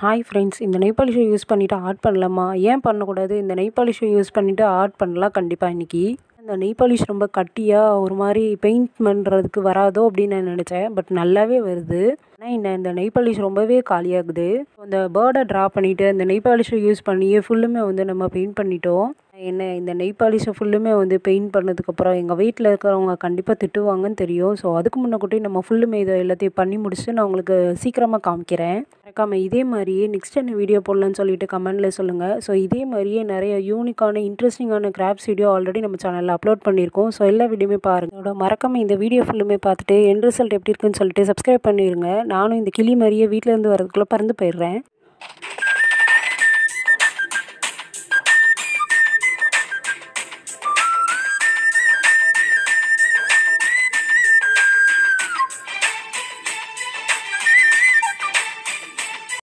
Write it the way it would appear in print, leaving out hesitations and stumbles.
Hi friends, இந்த nail பாலிஷை use பண்ணிவிட்டு art பண்ணலாமா? ஏன் பண்ணக்கூடாது? இந்த நெயில் பாலிஷை யூஸ் பண்ணிவிட்டு ஆர்ட் பண்ணலாம் கண்டிப்பாக இன்றைக்கி. இந்த நெயில் பாலிஷ் ரொம்ப கட்டியாக ஒரு மாதிரி பெயிண்ட் பண்ணுறதுக்கு வராதோ அப்படின்னு நான் நினச்சேன். பட் நல்லாவே வருது. ஆனால் இந்த நெயில் பாலிஷ் ரொம்பவே காலியாகுது. அந்த பேர்டை ட்ரா பண்ணிவிட்டு அந்த நெயில் பாலிஷை யூஸ் பண்ணியே ஃபுல்லுமே நம்ம பெயிண்ட் பண்ணிட்டோம். இந்த நெயில் பாலிஷை ஃபுல்லுமே பெயிண்ட் பண்ணதுக்கப்புறம் எங்கள் வீட்டில் இருக்கிறவங்க கண்டிப்பாக திட்டுவாங்கன்னு தெரியும். ஸோ அதுக்கு முன்னக்கூட்டி நம்ம ஃபுல்லுமே இதை எல்லாத்தையும் பண்ணி முடிச்சுட்டு நான் உங்களுக்கு சீக்கிரமாக காமிக்கிறேன். மறக்காமல் இதே மாதிரியே நெக்ஸ்ட் என்ன வீடியோ போடலான்னு சொல்லிட்டு கமெண்ட்டில் சொல்லுங்கள். ஸோ இதே மாதிரியே நிறைய யூனிக்கான இன்ட்ரெஸ்டிங்கான கிராஃப்ட்ஸ் வீடியோ ஆல்ரெடி நம்ம சேனலில் அப்லோட் பண்ணியிருக்கோம். ஸோ எல்லா வீடியோமே பாருங்கள். அதோட மறக்காமல் இந்த வீடியோ ஃபுல்லுமே பார்த்துட்டு எண்ட் ரிசல்ட் எப்படி இருக்குன்னு சொல்லிட்டு சப்ஸ்கிரைப் பண்ணிடுங்க. நானும் இந்த கிளி மாதிரியே வீட்டிலேருந்து வரதுக்குள்ளே பறந்து போயிடுறேன்.